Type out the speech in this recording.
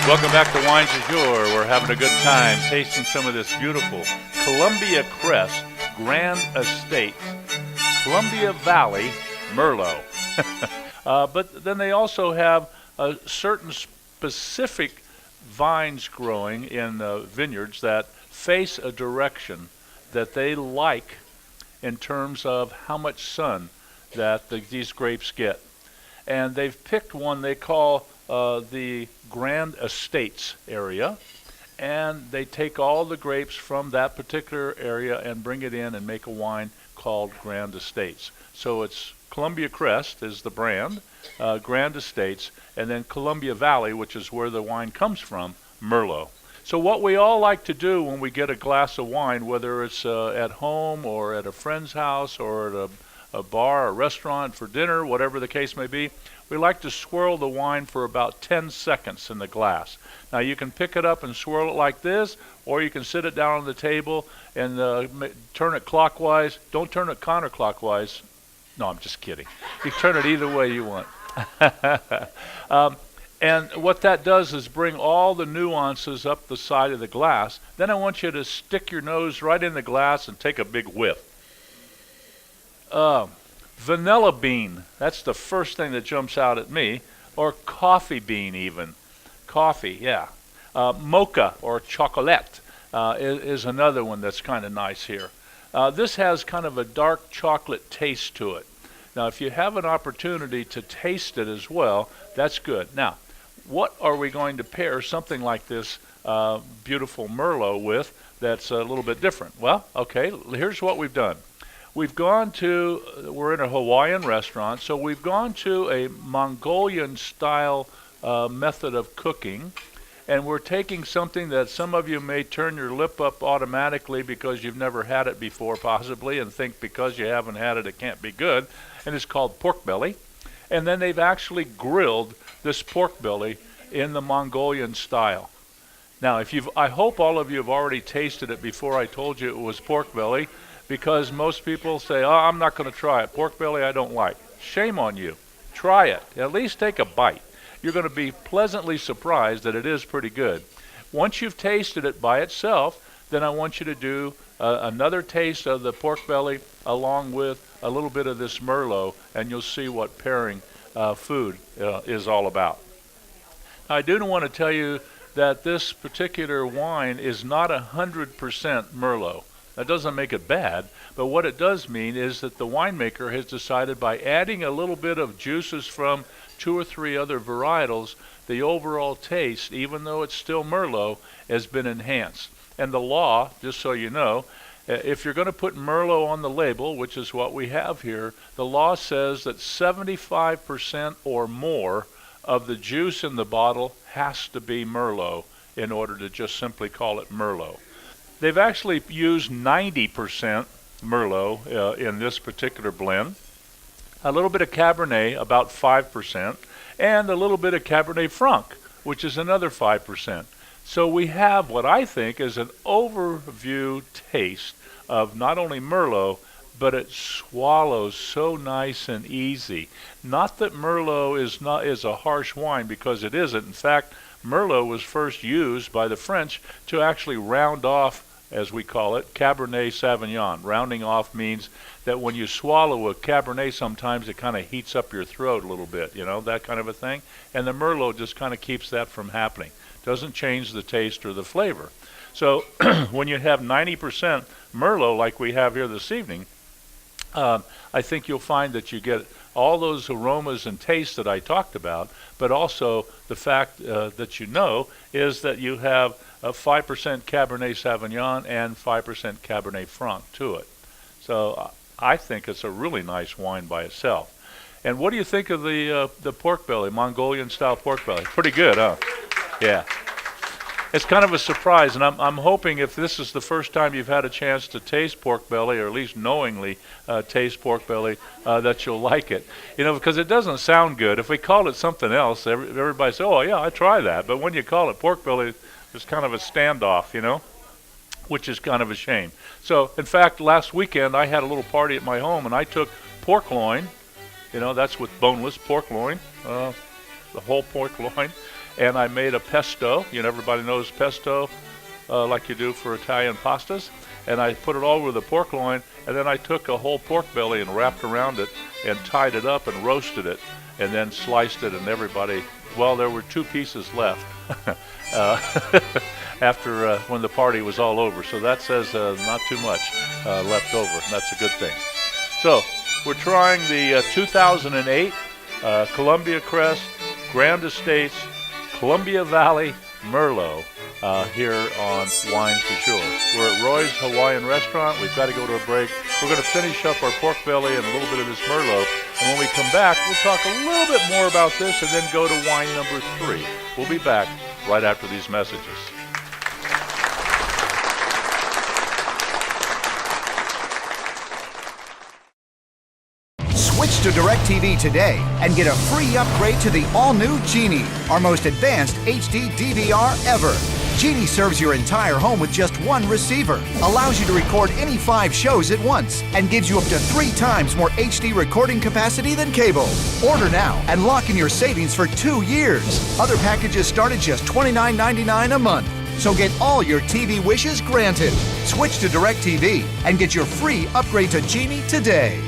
Welcome back to Wines du Jour. We're having a good time tasting some of this beautiful Columbia Crest Grand Estate Columbia Valley Merlot. But then they also have certain specific vines growing in vineyards that face a direction that they like in terms of how much sun that these grapes get. And they've picked one they call the Grand Estates area, and they take all the grapes from that particular area and bring it in and make a wine called Grand Estates. So it's Columbia Crest is the brand, Grand Estates, and then Columbia Valley, which is where the wine comes from, Merlot. So what we all like to do when we get a glass of wine, whether it's at home or at a friend's house or at a bar, a restaurant for dinner, whatever the case may be, we like to swirl the wine for about 10 seconds in the glass. Now you can pick it up and swirl it like this, or you can sit it down on the table and turn it clockwise. Don't turn it counterclockwise. No, I'm just kidding. You turn it either way you want. And what that does is bring all the nuances up the side of the glass. Then I want you to stick your nose right in the glass and take a big whiff. Vanilla bean, that's the first thing that jumps out at me, or coffee bean even. Coffee, yeah. Mocha or chocolate is another one that's kind of nice here. This has kind of a dark chocolate taste to it. Now, if you have an opportunity to taste it as well, that's good. Now, what are we going to pair something like this beautiful Merlot with that's a little bit different? Well, okay, here's what we've done. We're in a Hawaiian restaurant, so we've gone to a Mongolian style method of cooking, and we're taking something that some of you may turn your lip up automatically because you've never had it before possibly, and think because you haven't had it, it can't be good, and it's called pork belly. And then they've actually grilled this pork belly in the Mongolian style. Now, I hope all of you have already tasted it before I told you it was pork belly, because most people say, oh, I'm not going to try it. Pork belly I don't like. Shame on you. Try it. At least take a bite. You're going to be pleasantly surprised that it is pretty good. Once you've tasted it by itself, then I want you to do another taste of the pork belly along with a little bit of this Merlot, and you'll see what pairing food is all about. Now, I do want to tell you that this particular wine is not 100% Merlot. That doesn't make it bad, but what it does mean is that the winemaker has decided by adding a little bit of juices from 2 or 3 other varietals, the overall taste, even though it's still Merlot, has been enhanced. And the law, just so you know, if you're going to put Merlot on the label, which is what we have here, the law says that 75% or more of the juice in the bottle has to be Merlot in order to just simply call it Merlot. They've actually used 90% Merlot in this particular blend, a little bit of Cabernet, about 5%, and a little bit of Cabernet Franc, which is another 5%. So we have what I think is an overview taste of not only Merlot, but it swallows so nice and easy. Not that Merlot is a harsh wine, because it isn't. In fact, Merlot was first used by the French to actually round off, as we call it, Cabernet Sauvignon. Rounding off means that when you swallow a Cabernet, sometimes it kind of heats up your throat a little bit, that kind of a thing. And the Merlot just kind of keeps that from happening. Doesn't change the taste or the flavor. So when you have 90% Merlot like we have here this evening, I think you'll find that you get all those aromas and tastes that I talked about, but also the fact that is that you have a 5% Cabernet Sauvignon and 5% Cabernet Franc to it. So I think it's a really nice wine by itself. And what do you think of the pork belly, Mongolian style pork belly? Pretty good, huh? Yeah. It's kind of a surprise, and I'm hoping if this is the first time you've had a chance to taste pork belly, or at least knowingly taste pork belly, that you'll like it. Because it doesn't sound good. If we call it something else, everybody says, oh, yeah, I try that. But when you call it pork belly, there's kind of a standoff, which is kind of a shame. So, in fact, last weekend I had a little party at my home, and I took pork loin, that's with boneless pork loin, the whole pork loin, and I made a pesto. Everybody knows pesto, like you do for Italian pastas. And I put it all over the pork loin, and then I took a whole pork belly and wrapped around it and tied it up and roasted it, and then sliced it, and everybody, well, there were 2 pieces left after when the party was all over. So that says not too much left over, and that's a good thing. So we're trying the 2008 Columbia Crest Grand Estates Columbia Valley Merlot here on Wines du Jour. We're at Roy's Hawaiian Restaurant. We've got to go to a break. We're going to finish up our pork belly and a little bit of this Merlot. And when we come back, we'll talk a little bit more about this and then go to wine number 3. We'll be back right after these messages. Switch to DirecTV today and get a free upgrade to the all-new Genie, our most advanced HD DVR ever. Genie serves your entire home with just 1 receiver, allows you to record any 5 shows at once, and gives you up to 3 times more HD recording capacity than cable. Order now and lock in your savings for 2 years. Other packages start at just $29.99 a month. So get all your TV wishes granted. Switch to DirecTV and get your free upgrade to Genie today.